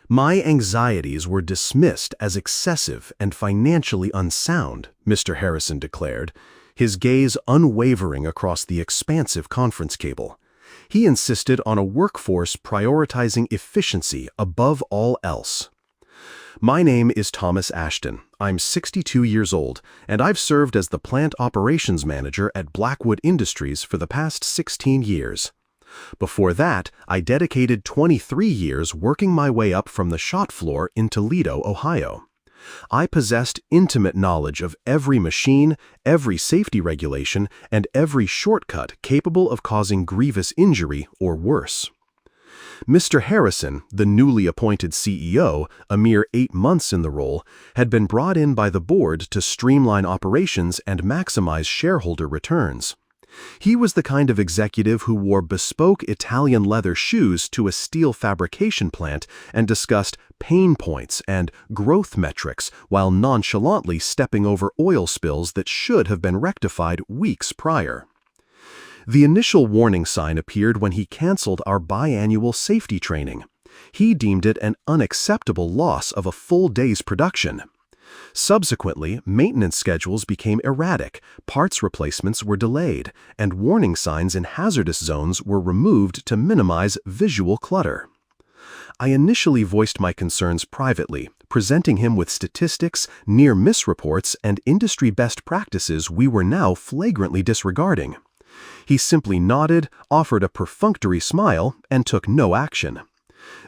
My anxieties were dismissed as excessive and financially unsound, Mr. Harrison declared, his gaze unwavering across the expansive conference cable. He insisted on a workforce prioritizing efficiency above all else. My name is Thomas Ashton. I'm 62 years old, and I've served as the plant operations manager at Blackwood Industries for the past 16 years. Before that, I dedicated 23 years working my way up from the shop floor in Toledo, Ohio. I possessed intimate knowledge of every machine, every safety regulation, and every shortcut capable of causing grievous injury or worse. Mr. Harrison, the newly appointed CEO, a mere 8 months in the role, had been brought in by the board to streamline operations and maximize shareholder returns. He was the kind of executive who wore bespoke Italian leather shoes to a steel fabrication plant and discussed pain points and growth metrics while nonchalantly stepping over oil spills that should have been rectified weeks prior. The initial warning sign appeared when he canceled our biannual safety training. He deemed it an unacceptable loss of a full day's production. Subsequently, maintenance schedules became erratic, parts replacements were delayed, and warning signs in hazardous zones were removed to minimize visual clutter. I initially voiced my concerns privately, presenting him with statistics, near-miss reports, and industry best practices we were now flagrantly disregarding. He simply nodded, offered a perfunctory smile, and took no action.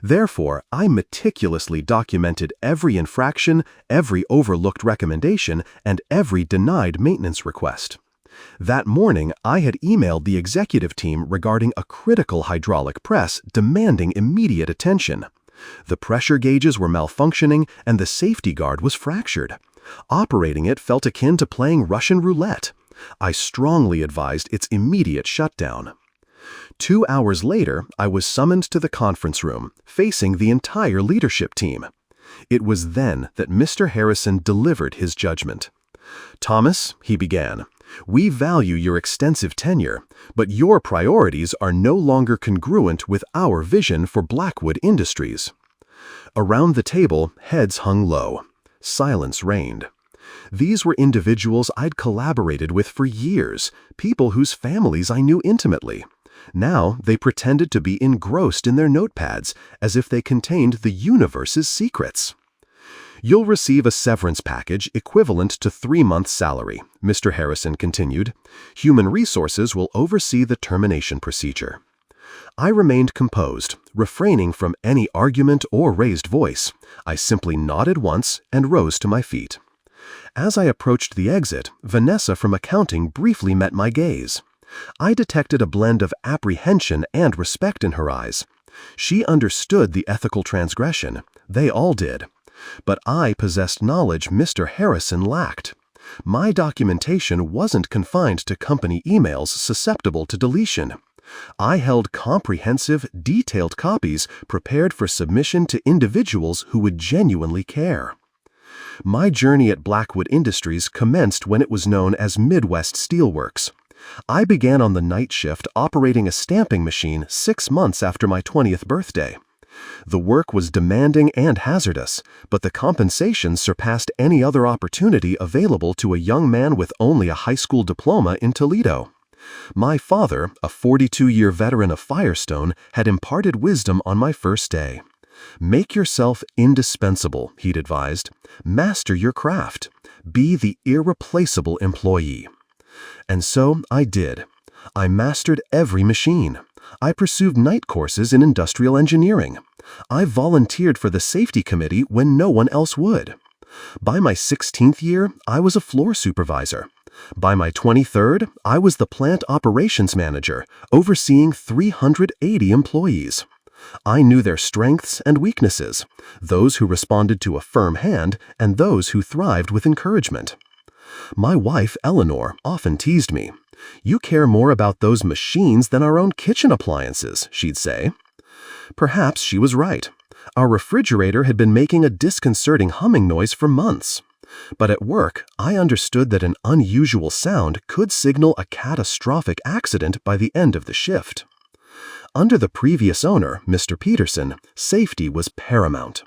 Therefore, I meticulously documented every infraction, every overlooked recommendation, and every denied maintenance request. That morning, I had emailed the executive team regarding a critical hydraulic press demanding immediate attention. The pressure gauges were malfunctioning and the safety guard was fractured. Operating it felt akin to playing Russian roulette. I strongly advised its immediate shutdown. 2 hours later, I was summoned to the conference room, facing the entire leadership team. It was then that Mr. Harrison delivered his judgment. "Thomas," he began, "we value your extensive tenure, but your priorities are no longer congruent with our vision for Blackwood Industries." Around the table, heads hung low. Silence reigned. These were individuals I'd collaborated with for years, people whose families I knew intimately. Now they pretended to be engrossed in their notepads, as if they contained the universe's secrets. "You'll receive a severance package equivalent to 3 months' salary," Mr. Harrison continued. "Human Resources will oversee the termination procedure." I remained composed, refraining from any argument or raised voice. I simply nodded once and rose to my feet. As I approached the exit, Vanessa from accounting briefly met my gaze. I detected a blend of apprehension and respect in her eyes. She understood the ethical transgression. They all did. But I possessed knowledge Mr. Harrison lacked. My documentation wasn't confined to company emails susceptible to deletion. I held comprehensive, detailed copies prepared for submission to individuals who would genuinely care. My journey at Blackwood Industries commenced when it was known as Midwest Steelworks. I began on the night shift operating a stamping machine 6 months after my 20th birthday. The work was demanding and hazardous, but the compensation surpassed any other opportunity available to a young man with only a high school diploma in Toledo. My father, a 42-year veteran of Firestone, had imparted wisdom on my first day. "Make yourself indispensable," he'd advised. "Master your craft. Be the irreplaceable employee." And so I did. I mastered every machine. I pursued night courses in industrial engineering. I volunteered for the safety committee when no one else would. By my 16th year, I was a floor supervisor. By my 23rd, I was the plant operations manager, overseeing 380 employees. I knew their strengths and weaknesses, those who responded to a firm hand and those who thrived with encouragement. My wife, Eleanor, often teased me. "You care more about those machines than our own kitchen appliances," she'd say. Perhaps she was right. Our refrigerator had been making a disconcerting humming noise for months. But at work, I understood that an unusual sound could signal a catastrophic accident by the end of the shift. Under the previous owner, Mr. Peterson, safety was paramount.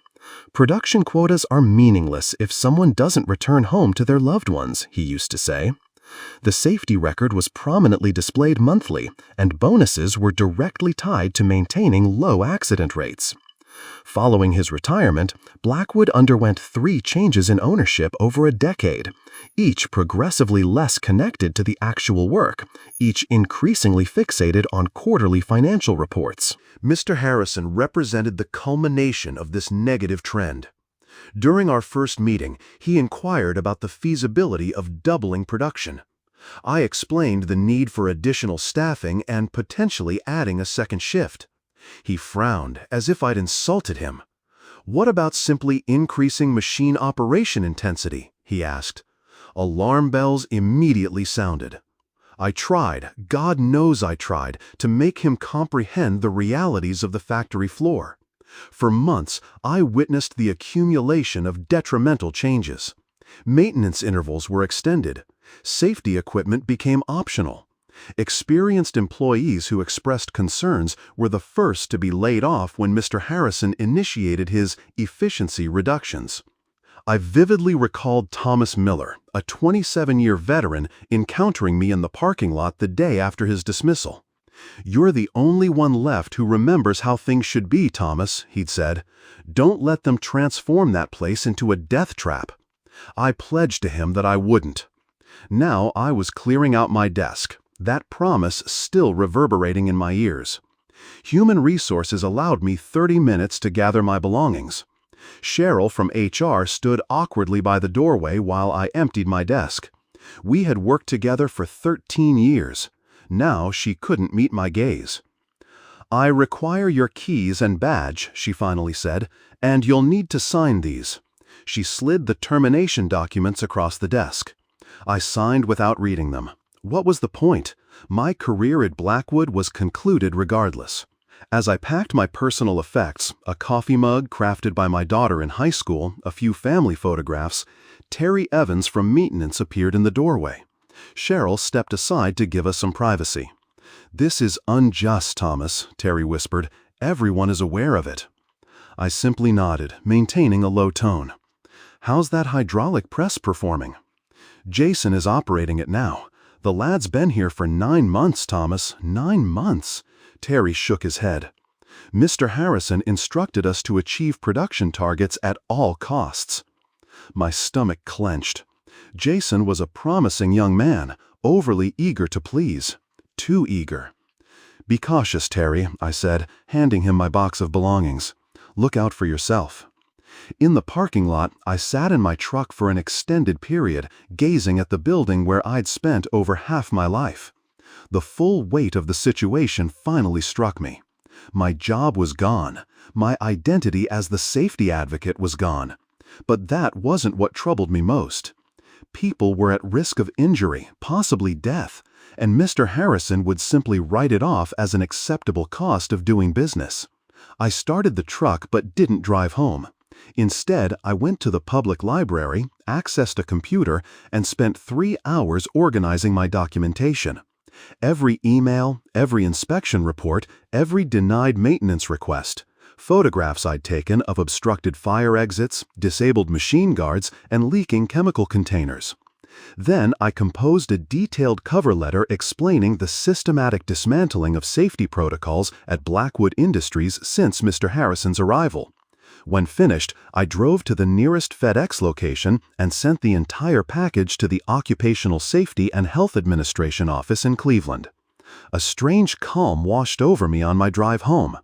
"Production quotas are meaningless if someone doesn't return home to their loved ones," he used to say. The safety record was prominently displayed monthly, and bonuses were directly tied to maintaining low accident rates. Following his retirement, Blackwood underwent 3 changes in ownership over a decade, each progressively less connected to the actual work, each increasingly fixated on quarterly financial reports. Mr. Harrison represented the culmination of this negative trend. During our first meeting, he inquired about the feasibility of doubling production. I explained the need for additional staffing and potentially adding a second shift. He frowned, as if I'd insulted him. "What about simply increasing machine operation intensity?" he asked. Alarm bells immediately sounded. I tried, God knows I tried, to make him comprehend the realities of the factory floor. For months, I witnessed the accumulation of detrimental changes. Maintenance intervals were extended. Safety equipment became optional. Experienced employees who expressed concerns were the first to be laid off when Mr. Harrison initiated his efficiency reductions. I vividly recalled Thomas Miller, a 27-year veteran, encountering me in the parking lot the day after his dismissal. "You're the only one left who remembers how things should be, Thomas," he'd said. "Don't let them transform that place into a death trap." I pledged to him that I wouldn't. Now I was clearing out my desk, that promise still reverberating in my ears. Human Resources allowed me 30 minutes to gather my belongings. Cheryl from HR stood awkwardly by the doorway while I emptied my desk. We had worked together for 13 years. Now she couldn't meet my gaze. "I require your keys and badge," she finally said, "and you'll need to sign these." She slid the termination documents across the desk. I signed without reading them. What was the point? My career at Blackwood was concluded regardless. As I packed my personal effects, a coffee mug crafted by my daughter in high school, a few family photographs, Terry Evans from maintenance appeared in the doorway. Cheryl stepped aside to give us some privacy. "This is unjust, Thomas," Terry whispered. "Everyone is aware of it." I simply nodded, maintaining a low tone. "How's that hydraulic press performing?" "Jason is operating it now. The lad's been here for 9 months, Thomas. 9 months." Terry shook his head. "Mr. Harrison instructed us to achieve production targets at all costs." My stomach clenched. Jason was a promising young man, overly eager to please. Too eager. "Be cautious, Terry," I said, handing him my box of belongings. "Look out for yourself." In the parking lot, I sat in my truck for an extended period, gazing at the building where I'd spent over half my life. The full weight of the situation finally struck me. My job was gone. My identity as the safety advocate was gone. But that wasn't what troubled me most. People were at risk of injury, possibly death, and Mr. Harrison would simply write it off as an acceptable cost of doing business. I started the truck but didn't drive home. Instead, I went to the public library, accessed a computer, and spent 3 hours organizing my documentation. Every email, every inspection report, every denied maintenance request. Photographs I'd taken of obstructed fire exits, disabled machine guards, and leaking chemical containers. Then I composed a detailed cover letter explaining the systematic dismantling of safety protocols at Blackwood Industries since Mr. Harrison's arrival. When finished, I drove to the nearest FedEx location and sent the entire package to the Occupational Safety and Health Administration office in Cleveland. A strange calm washed over me on my drive home.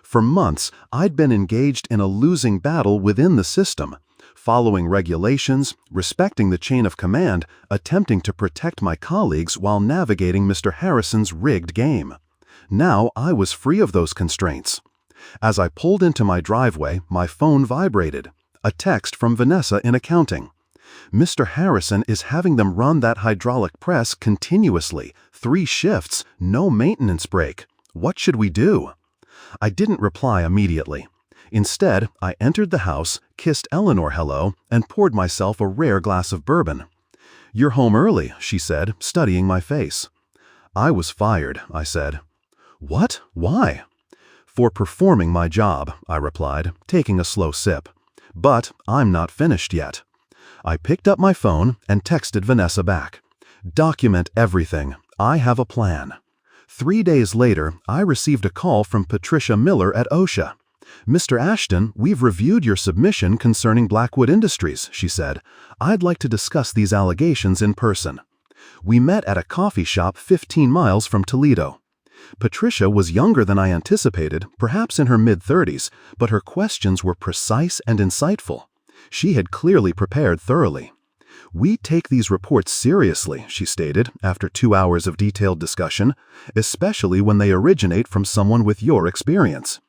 For months, I'd been engaged in a losing battle within the system, following regulations, respecting the chain of command, attempting to protect my colleagues while navigating Mr. Harrison's rigged game. Now I was free of those constraints. As I pulled into my driveway, my phone vibrated. A text from Vanessa in accounting. "Mr. Harrison is having them run that hydraulic press continuously, 3 shifts, no maintenance break. What should we do?" I didn't reply immediately. Instead, I entered the house, kissed Eleanor hello, and poured myself a rare glass of bourbon. "You're home early," she said, studying my face. "I was fired," I said. "What? Why?" For performing my job, I replied, taking a slow sip. But I'm not finished yet. I picked up my phone and texted Vanessa back. Document everything. I have a plan. 3 days later, I received a call from Patricia Miller at OSHA. Mr. Ashton, we've reviewed your submission concerning Blackwood Industries, she said. I'd like to discuss these allegations in person. We met at a coffee shop 15 miles from Toledo. Patricia was younger than I anticipated, perhaps in her mid-30s, but her questions were precise and insightful. She had clearly prepared thoroughly. We take these reports seriously, she stated, after 2 hours of detailed discussion, especially when they originate from someone with your experience.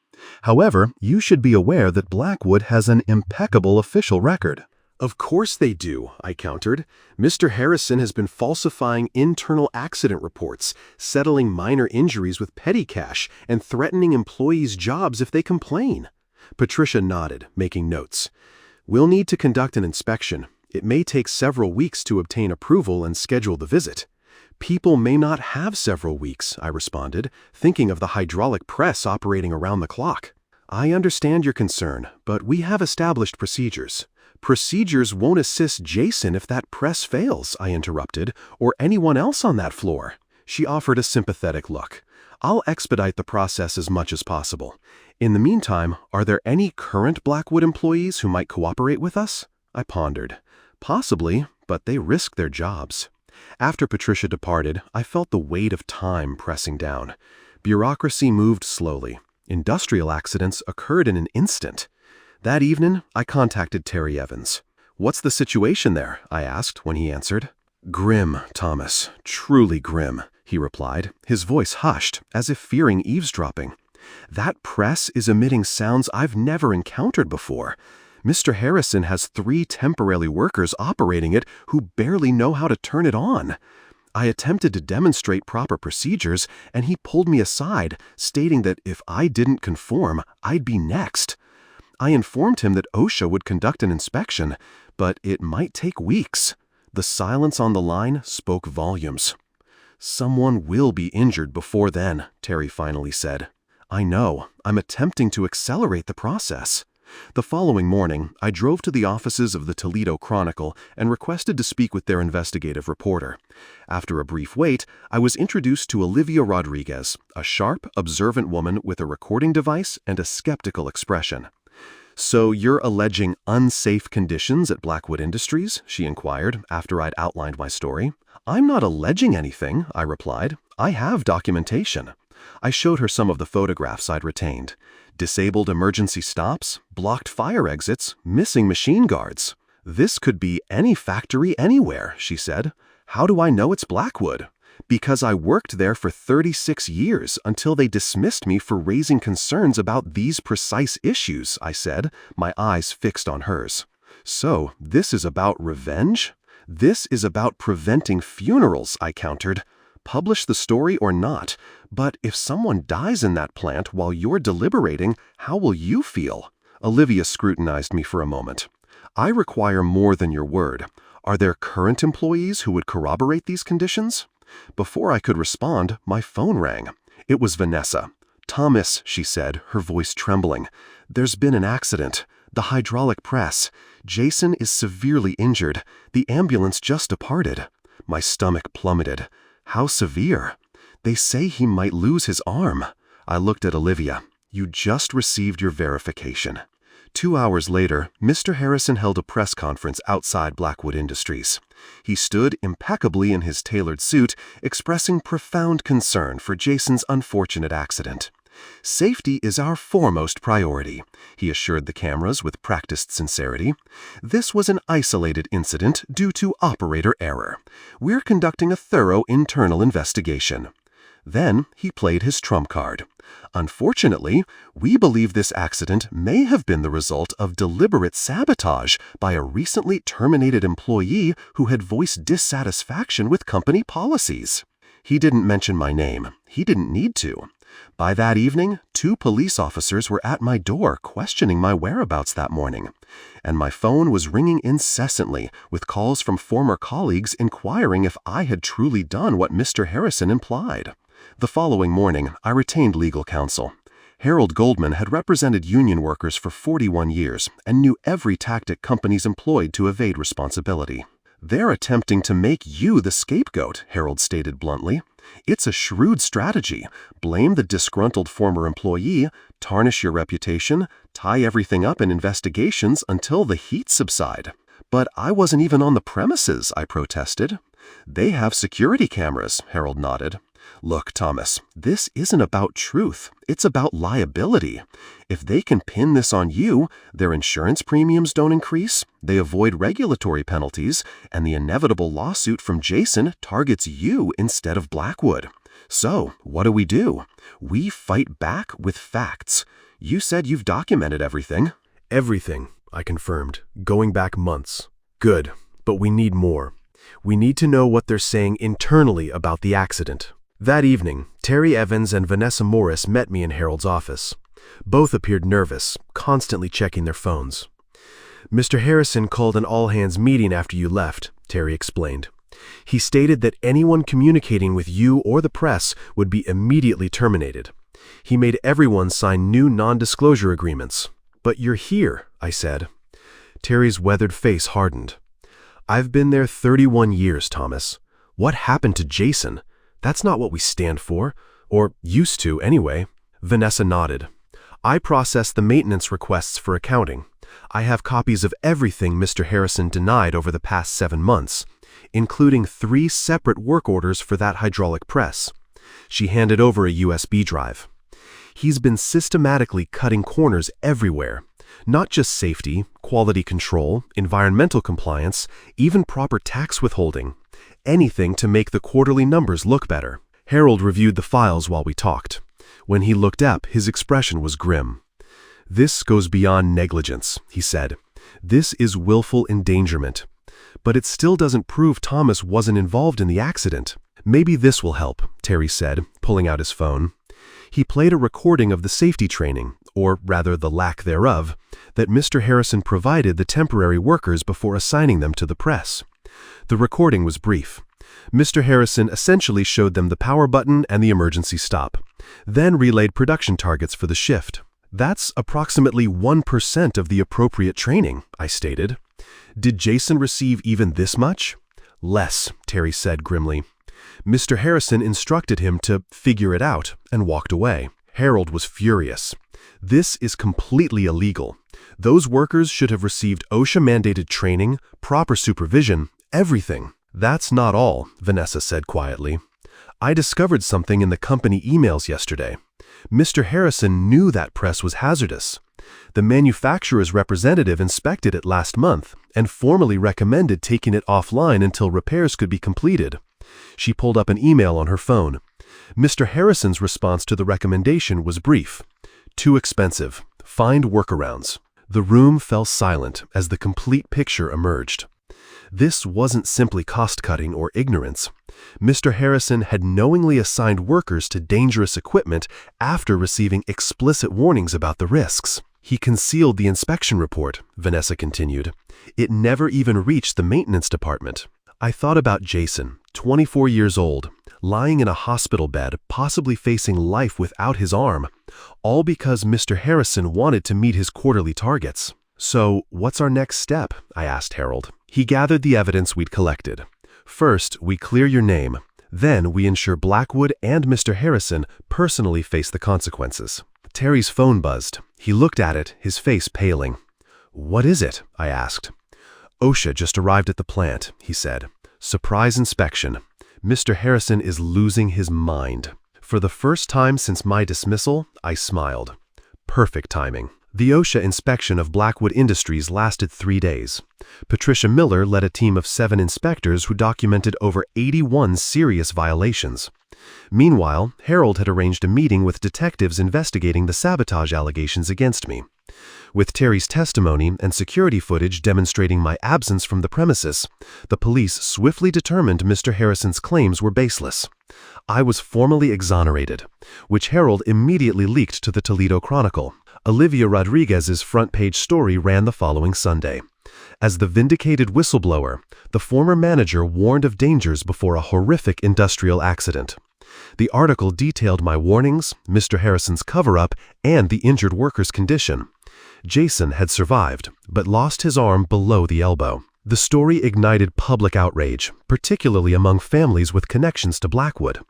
However, you should be aware that Blackwood has an impeccable official record. Of course they do, I countered. Mr. Harrison has been falsifying internal accident reports, settling minor injuries with petty cash, and threatening employees' jobs if they complain. Patricia nodded, making notes. We'll need to conduct an inspection. It may take several weeks to obtain approval and schedule the visit. People may not have several weeks, I responded, thinking of the hydraulic press operating around the clock. I understand your concern, but we have established procedures. Procedures won't assist Jason if that press fails, I interrupted, or anyone else on that floor. She offered a sympathetic look. I'll expedite the process as much as possible. In the meantime, are there any current Blackwood employees who might cooperate with us? I pondered. Possibly, but they risk their jobs. After Patricia departed, I felt the weight of time pressing down. Bureaucracy moved slowly. Industrial accidents occurred in an instant. That evening, I contacted Terry Evans. "What's the situation there?" I asked when he answered. "Grim, Thomas, truly grim," he replied, his voice hushed, as if fearing eavesdropping. "That press is emitting sounds I've never encountered before. Mr. Harrison has 3 temporary workers operating it who barely know how to turn it on. I attempted to demonstrate proper procedures, and he pulled me aside, stating that if I didn't conform, I'd be next. I informed him that OSHA would conduct an inspection, but it might take weeks." The silence on the line spoke volumes. "Someone will be injured before then," Terry finally said. "I know. I'm attempting to accelerate the process." The following morning, I drove to the offices of the Toledo Chronicle and requested to speak with their investigative reporter. After a brief wait, I was introduced to Olivia Rodriguez, a sharp, observant woman with a recording device and a skeptical expression. "So you're alleging unsafe conditions at Blackwood Industries?" she inquired after I'd outlined my story. "I'm not alleging anything," I replied. "I have documentation." I showed her some of the photographs I'd retained. Disabled emergency stops, blocked fire exits, missing machine guards. "This could be any factory anywhere," she said. "How do I know it's Blackwood?" "Because I worked there for 36 years until they dismissed me for raising concerns about these precise issues," I said, my eyes fixed on hers. "So, this is about revenge?" "This is about preventing funerals," I countered. "Publish the story or not, but if someone dies in that plant while you're deliberating, how will you feel?" Olivia scrutinized me for a moment. "I require more than your word. Are there current employees who would corroborate these conditions?" Before I could respond, my phone rang. It was Vanessa. "Thomas," she said, her voice trembling. "There's been an accident. The hydraulic press. Jason is severely injured. The ambulance just departed." My stomach plummeted. "How severe?" "They say he might lose his arm." I looked at Olivia. "You just received your verification." 2 hours later, Mr. Harrison held a press conference outside Blackwood Industries. He stood impeccably in his tailored suit, expressing profound concern for Jason's unfortunate accident. "Safety is our foremost priority," he assured the cameras with practiced sincerity. "This was an isolated incident due to operator error. We're conducting a thorough internal investigation." Then he played his trump card. "Unfortunately, we believe this accident may have been the result of deliberate sabotage by a recently terminated employee who had voiced dissatisfaction with company policies." He didn't mention my name. He didn't need to. By that evening, 2 police officers were at my door questioning my whereabouts that morning, and my phone was ringing incessantly with calls from former colleagues inquiring if I had truly done what Mr. Harrison implied. The following morning, I retained legal counsel. Harold Goldman had represented union workers for 41 years and knew every tactic companies employed to evade responsibility. "They're attempting to make you the scapegoat," Harold stated bluntly. "It's a shrewd strategy. Blame the disgruntled former employee, tarnish your reputation, tie everything up in investigations until the heat subside." "But I wasn't even on the premises," I protested. "They have security cameras," Harold nodded. "Look, Thomas, this isn't about truth. It's about liability. If they can pin this on you, their insurance premiums don't increase, they avoid regulatory penalties, and the inevitable lawsuit from Jason targets you instead of Blackwood. So, what do? We fight back with facts. You said you've documented everything." "Everything," I confirmed, "going back months." "Good, but we need more. We need to know what they're saying internally about the accident." That evening, Terry Evans and Vanessa Morris met me in Harold's office. Both appeared nervous, constantly checking their phones. "Mr. Harrison called an all-hands meeting after you left," Terry explained. "He stated that anyone communicating with you or the press would be immediately terminated. He made everyone sign new non-disclosure agreements." "But you're here," I said. Terry's weathered face hardened. "I've been there 31 years, Thomas. What happened to Jason? That's not what we stand for, or used to anyway." Vanessa nodded. "I process the maintenance requests for accounting. I have copies of everything Mr. Harrison denied over the past 7 months, including 3 separate work orders for that hydraulic press." She handed over a USB drive. "He's been systematically cutting corners everywhere. Not just safety, quality control, environmental compliance, even proper tax withholding. Anything to make the quarterly numbers look better." Harold reviewed the files while we talked. When he looked up, his expression was grim. "This goes beyond negligence," he said. "This is willful endangerment. But it still doesn't prove Thomas wasn't involved in the accident." "Maybe this will help," Terry said, pulling out his phone. He played a recording of the safety training, or rather the lack thereof, that Mr. Harrison provided the temporary workers before assigning them to the press. The recording was brief. Mr. Harrison essentially showed them the power button and the emergency stop, then relayed production targets for the shift. "That's approximately 1% of the appropriate training," I stated. "Did Jason receive even this much?" "Less," Terry said grimly. "Mr. Harrison instructed him to figure it out and walked away." Harold was furious. "This is completely illegal. Those workers should have received OSHA-mandated training, proper supervision, everything." "That's not all," Vanessa said quietly. "I discovered something in the company emails yesterday. Mr. Harrison knew that press was hazardous. The manufacturer's representative inspected it last month and formally recommended taking it offline until repairs could be completed." She pulled up an email on her phone. Mr. Harrison's response to the recommendation was brief. "Too expensive. Find workarounds." The room fell silent as the complete picture emerged. This wasn't simply cost-cutting or ignorance. Mr. Harrison had knowingly assigned workers to dangerous equipment after receiving explicit warnings about the risks. "He concealed the inspection report," Vanessa continued. "It never even reached the maintenance department." I thought about Jason, 24 years old, lying in a hospital bed, possibly facing life without his arm, all because Mr. Harrison wanted to meet his quarterly targets. "So, what's our next step?" I asked Harold. He gathered the evidence we'd collected. "First, we clear your name. Then, we ensure Blackwood and Mr. Harrison personally face the consequences." Terry's phone buzzed. He looked at it, his face paling. "What is it?" I asked. "OSHA just arrived at the plant," he said. "Surprise inspection. Mr. Harrison is losing his mind." For the first time since my dismissal, I smiled. Perfect timing. The OSHA inspection of Blackwood Industries lasted 3 days. Patricia Miller led a team of 7 inspectors who documented over 81 serious violations. Meanwhile, Harold had arranged a meeting with detectives investigating the sabotage allegations against me. With Terry's testimony and security footage demonstrating my absence from the premises, the police swiftly determined Mr. Harrison's claims were baseless. I was formally exonerated, which Harold immediately leaked to the Toledo Chronicle. Olivia Rodriguez's front-page story ran the following Sunday. As the vindicated whistleblower, the former manager warned of dangers before a horrific industrial accident. The article detailed my warnings, Mr. Harrison's cover-up, and the injured worker's condition. Jason had survived, but lost his arm below the elbow. The story ignited public outrage, particularly among families with connections to Blackwood.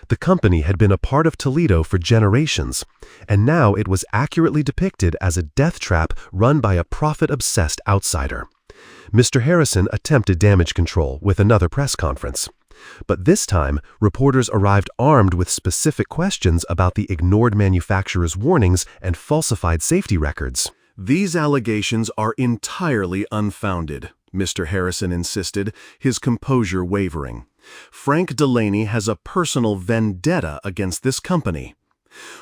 The company had been a part of Toledo for generations, and now it was accurately depicted as a death trap run by a profit-obsessed outsider. Mr. Harrison attempted damage control with another press conference. But this time, reporters arrived armed with specific questions about the ignored manufacturer's warnings and falsified safety records. "These allegations are entirely unfounded," Mr. Harrison insisted, his composure wavering. "Frank Delaney has a personal vendetta against this company."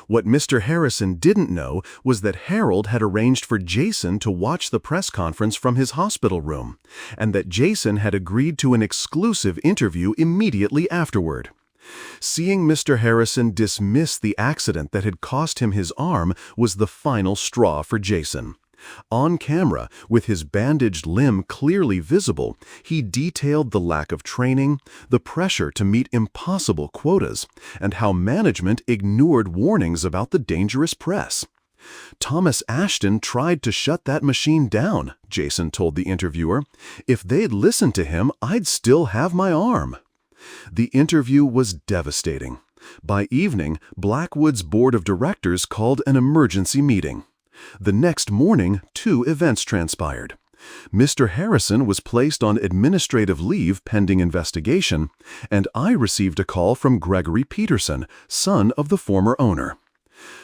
What Mr. Harrison didn't know was that Harold had arranged for Jason to watch the press conference from his hospital room, and that Jason had agreed to an exclusive interview immediately afterward. Seeing Mr. Harrison dismiss the accident that had cost him his arm was the final straw for Jason. On camera, with his bandaged limb clearly visible, he detailed the lack of training, the pressure to meet impossible quotas, and how management ignored warnings about the dangerous press. "Thomas Ashton tried to shut that machine down," Jason told the interviewer. "If they'd listened to him, I'd still have my arm." The interview was devastating. By evening, Blackwood's board of directors called an emergency meeting. The next morning, 2 events transpired. Mr. Harrison was placed on administrative leave pending investigation, and I received a call from Gregory Peterson, son of the former owner.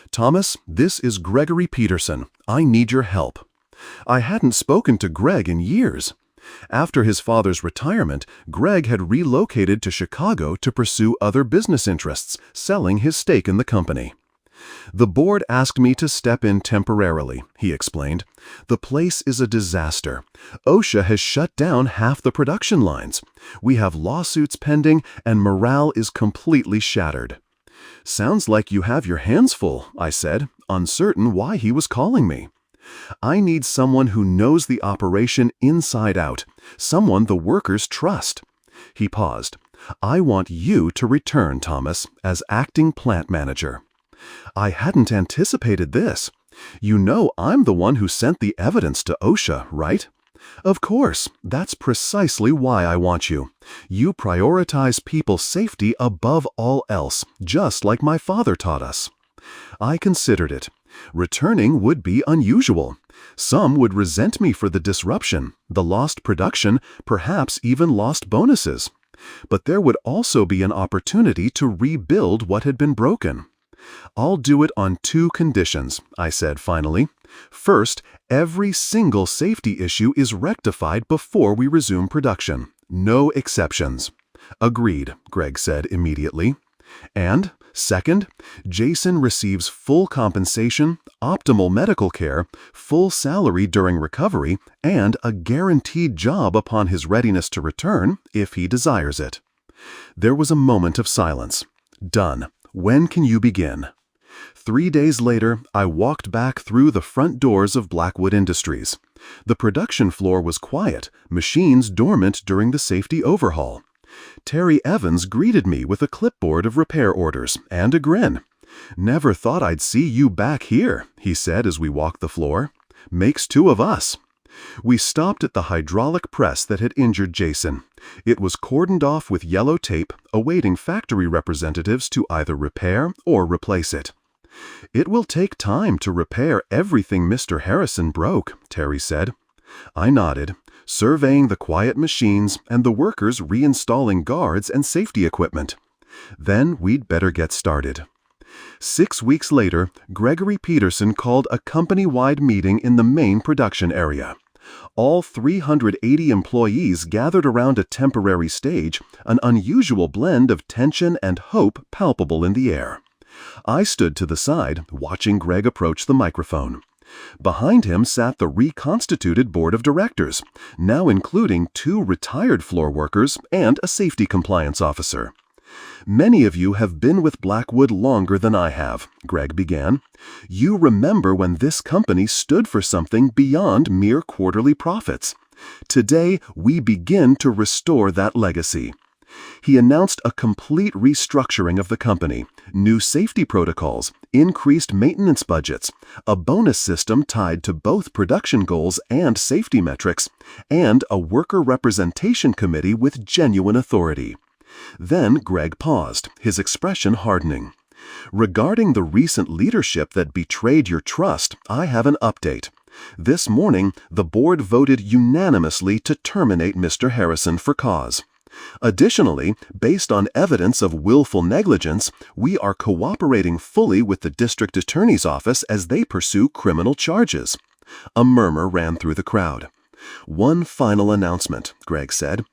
"Thomas, this is Gregory Peterson. I need your help." I hadn't spoken to Greg in years. After his father's retirement, Greg had relocated to Chicago to pursue other business interests, selling his stake in the company. "The board asked me to step in temporarily," he explained. "The place is a disaster. OSHA has shut down half the production lines. We have lawsuits pending, and morale is completely shattered." "Sounds like you have your hands full," I said, uncertain why he was calling me. "I need someone who knows the operation inside out, someone the workers trust." He paused. "I want you to return, Thomas, as acting plant manager." I hadn't anticipated this. "You know I'm the one who sent the evidence to OSHA, right?" "Of course. That's precisely why I want you. You prioritize people's safety above all else, just like my father taught us." I considered it. Returning would be unusual. Some would resent me for the disruption, the lost production, perhaps even lost bonuses. But there would also be an opportunity to rebuild what had been broken. "I'll do it on 2 conditions," I said finally. "First, every single safety issue is rectified before we resume production. No exceptions." "Agreed," Greg said immediately. "And second, Jason receives full compensation, optimal medical care, full salary during recovery, and a guaranteed job upon his readiness to return if he desires it." There was a moment of silence. "Done. When can you begin?" 3 days later, I walked back through the front doors of Blackwood Industries. The production floor was quiet, machines dormant during the safety overhaul. Terry Evans greeted me with a clipboard of repair orders and a grin. "Never thought I'd see you back here," he said as we walked the floor. "Makes 2 of us." We stopped at the hydraulic press that had injured Jason. It was cordoned off with yellow tape, awaiting factory representatives to either repair or replace it. "It will take time to repair everything Mr. Harrison broke," Terry said. I nodded, surveying the quiet machines and the workers reinstalling guards and safety equipment. "Then we'd better get started." 6 weeks later, Gregory Peterson called a company-wide meeting in the main production area. All 380 employees gathered around a temporary stage, an unusual blend of tension and hope palpable in the air. I stood to the side, watching Greg approach the microphone. Behind him sat the reconstituted board of directors, now including 2 retired floor workers and a safety compliance officer. "Many of you have been with Blackwood longer than I have," Greg began. "You remember when this company stood for something beyond mere quarterly profits. Today, we begin to restore that legacy. He announced a complete restructuring of the company, new safety protocols, increased maintenance budgets, a bonus system tied to both production goals and safety metrics, and a worker representation committee with genuine authority. Then Greg paused, his expression hardening. "Regarding the recent leadership that betrayed your trust, I have an update. This morning, the board voted unanimously to terminate Mr. Harrison for cause. Additionally, based on evidence of willful negligence, we are cooperating fully with the district attorney's office as they pursue criminal charges." A murmur ran through the crowd. "One final announcement," Greg said.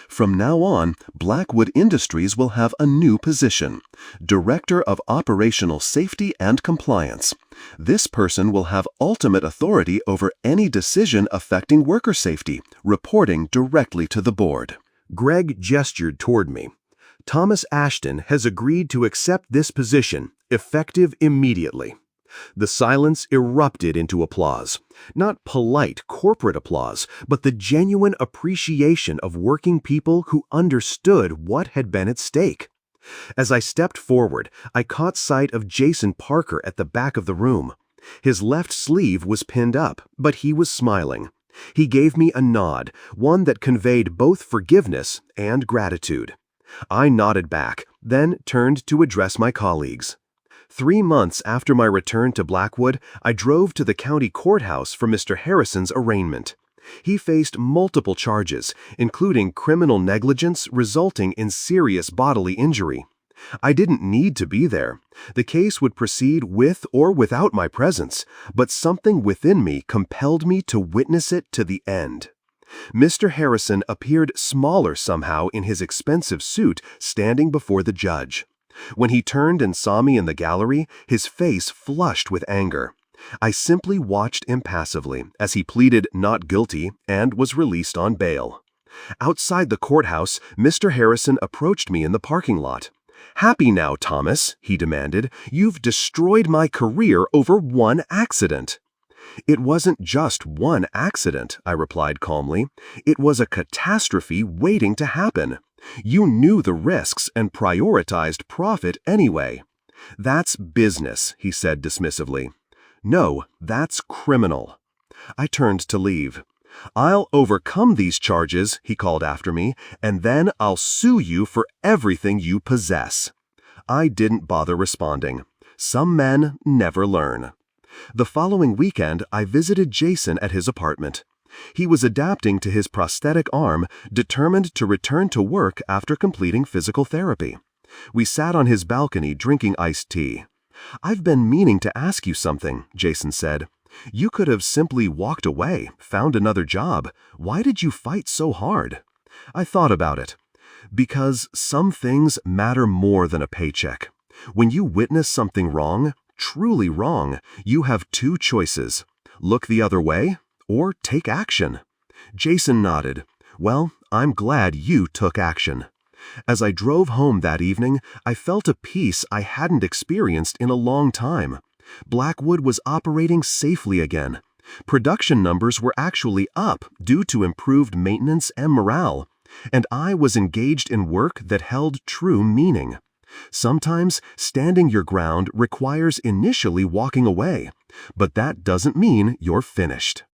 "From now on, Blackwood Industries will have a new position, Director of Operational Safety and Compliance. This person will have ultimate authority over any decision affecting worker safety, reporting directly to the board." Greg gestured toward me. "Thomas Ashton has agreed to accept this position, effective immediately." The silence erupted into applause. Not polite corporate applause, but the genuine appreciation of working people who understood what had been at stake. As I stepped forward, I caught sight of Jason Parker at the back of the room. His left sleeve was pinned up, but he was smiling. He gave me a nod, one that conveyed both forgiveness and gratitude. I nodded back, then turned to address my colleagues. 3 months after my return to Blackwood, I drove to the county courthouse for Mr. Harrison's arraignment. He faced multiple charges, including criminal negligence resulting in serious bodily injury. I didn't need to be there. The case would proceed with or without my presence, but something within me compelled me to witness it to the end. Mr. Harrison appeared smaller somehow in his expensive suit standing before the judge. When he turned and saw me in the gallery, his face flushed with anger. I simply watched impassively as he pleaded not guilty and was released on bail. Outside the courthouse, Mr. Harrison approached me in the parking lot. "Happy now, Thomas," he demanded. "You've destroyed my career over one accident." "It wasn't just one accident," I replied calmly. "It was a catastrophe waiting to happen. You knew the risks and prioritized profit anyway." "That's business," he said dismissively. "No, that's criminal." I turned to leave. "I'll overcome these charges," he called after me, "and then I'll sue you for everything you possess." I didn't bother responding. Some men never learn. The following weekend, I visited Jason at his apartment. He was adapting to his prosthetic arm, determined to return to work after completing physical therapy. We sat on his balcony drinking iced tea. "I've been meaning to ask you something," Jason said. "You could have simply walked away, found another job. Why did you fight so hard?" I thought about it. Because some things matter more than a paycheck. When you witness something wrong, truly wrong, you have 2 choices: look the other way or take action. Jason nodded. "Well, I'm glad you took action." As I drove home that evening, I felt a peace I hadn't experienced in a long time. Blackwood was operating safely again. Production numbers were actually up due to improved maintenance and morale, and I was engaged in work that held true meaning. Sometimes standing your ground requires initially walking away, but that doesn't mean you're finished.